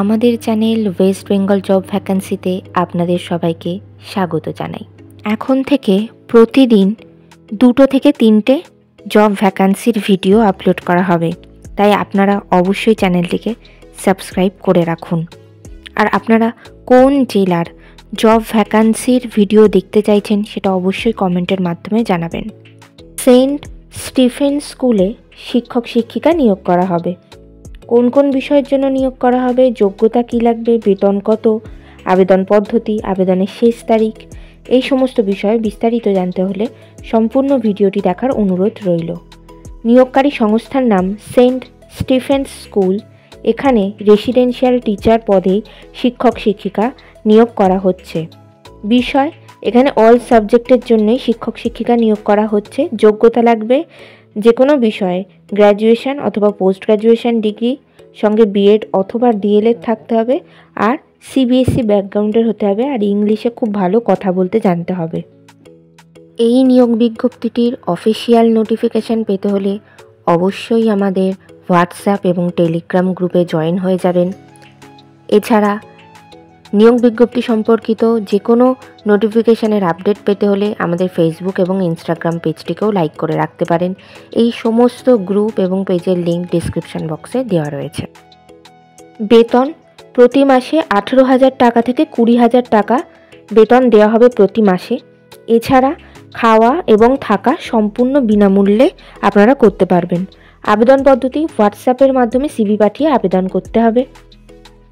আমাদের channel West Bengal job ভ্যাকান্সিতে আপনাদের সবাইকে স্বাগত জানাই। এখন থেকে প্রতিদিন 2 থেকে 3টে জব ভ্যাকান্সির ভিডিও আপলোড করা হবে, তাই আপনারা অবশ্যই চ্যানেলটিকে সাবস্ক্রাইব করে রাখুন। আর আপনারা কোন জেলার জব ভ্যাকান্সির ভিডিও দেখতে চাইছেন সেটা অবশ্যই কমেন্টের মাধ্যমে জানাবেন। সেন্ট স্টিফেন স্কুলে শিক্ষক শিক্ষিকা নিয়োগ করা হবে। কোন কোন বিষয়ের জন্য নিয়োগ করা হবে, যোগ্যতা কী লাগবে, বেতন কত, আবেদন পদ্ধতি, আবেদনের শেষ তারিখ, এই সমস্ত বিষয়ে বিস্তারিত জানতে হলে সম্পূর্ণ ভিডিওটি দেখার অনুরোধ রইল। নিয়োগকারী সংস্থার নাম সেন্ট স্টিফেন্স স্কুল। এখানে রেসিডেন্সিয়াল টিচার পদে শিক্ষক শিক্ষিকা নিয়োগ করা হচ্ছে। বিষয়, এখানে অল সাবজেক্টের জন্যই শিক্ষক শিক্ষিকা নিয়োগ করা হচ্ছে। যোগ্যতা লাগবে যে কোনো বিষয়ে গ্র্যাজুয়েশন অথবা পোস্ট গ্র্যাজুয়েশন ডিগ্রি, সঙ্গে বিএড অথবা ডিএলএড থাকতে হবে, আর সিবিএসই ব্যাকগ্রাউন্ডের হতে হবে, আর ইংলিশে খুব ভালো কথা বলতে জানতে হবে। এই নিয়োগ বিজ্ঞপ্তিটির অফিসিয়াল নোটিফিকেশান পেতে হলে অবশ্যই আমাদের হোয়াটসঅ্যাপ এবং টেলিগ্রাম গ্রুপে জয়েন হয়ে যাবেন। এছাড়া নিয়োগ বিজ্ঞপ্তি সম্পর্কিত যে কোনো নোটিফিকেশানের আপডেট পেতে হলে আমাদের ফেসবুক এবং ইনস্টাগ্রাম পেজটিকেও লাইক করে রাখতে পারেন। এই সমস্ত গ্রুপ এবং পেজের লিঙ্ক ডিসক্রিপশন বক্সে দেওয়া রয়েছে। বেতন প্রতি মাসে 18,000 টাকা থেকে 20,000 টাকা বেতন দেওয়া হবে প্রতি মাসে। এছাড়া খাওয়া এবং থাকা সম্পূর্ণ বিনামূল্যে আপনারা করতে পারবেন। আবেদন পদ্ধতি, হোয়াটসঅ্যাপের মাধ্যমে সিভি পাঠিয়ে আবেদন করতে হবে।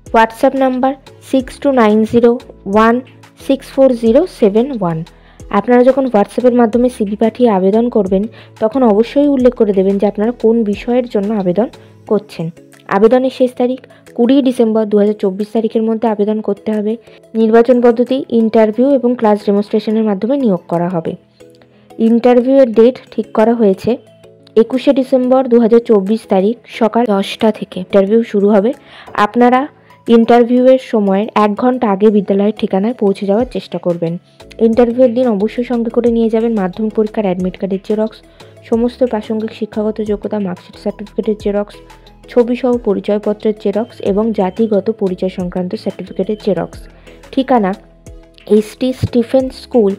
WhatsApp number 6290164071। আপনারা যখন হোয়াটসঅ্যাপের মাধ্যমে সিভি পাঠিয়ে আবেদন করবেন তখন অবশ্যই উল্লেখ করে দেবেন যে আপনারা কোন বিষয়ের জন্য আবেদন করছেন। আবেদনের শেষ তারিখ 20 ডিসেম্বর 2024 তারিখের মধ্যে আবেদন করতে হবে। নির্বাচন পদ্ধতি, ইন্টারভিউ এবং ক্লাস ডেমনস্ট্রেশনের মাধ্যমে নিয়োগ করা হবে। ইন্টারভিউয়ের ডেট ঠিক করা হয়েছে 21 ডিসেম্বর 2024 তারিখ সকাল 10টা থেকে ইন্টারভিউ শুরু হবে। আপনারা ইন্টারভিউয়ের সময়ের 1 ঘন্টা আগে বিদ্যালয়ের ঠিকানায় পৌঁছে যাওয়ার চেষ্টা করবেন। ইন্টারভিউয়ের দিন অবশ্যই সঙ্গে করে নিয়ে যাবেন মাধ্যমিক পরীক্ষার অ্যাডমিট কার্ডের জেরক্স, সমস্ত প্রাসঙ্গিক শিক্ষাগত যোগ্যতা মার্কশিট সার্টিফিকেটের জেরক্স, ছবিসহ পরিচয়পত্রের জেরক্স এবং জাতিগত পরিচয় সংক্রান্ত সার্টিফিকেটের জেরক্স। ঠিকানা ST Stephen school,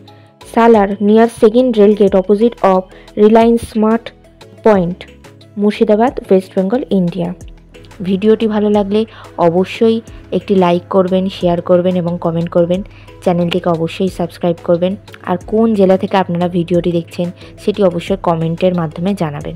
Salar, near second rail gate, opposite of Reliance Smart Point, Murshidabad, West Bengal, India. ভিডিওটি ভালো লাগলে অবশ্যই একটি লাইক করবেন, শেয়ার করবেন এবং কমেন্ট করবেন। চ্যানেলটিকে অবশ্যই সাবস্ক্রাইব করবেন। আর কোন জেলা থেকে আপনারা ভিডিওটি দেখছেন সেটি অবশ্যই কমেন্টের মাধ্যমে জানাবেন।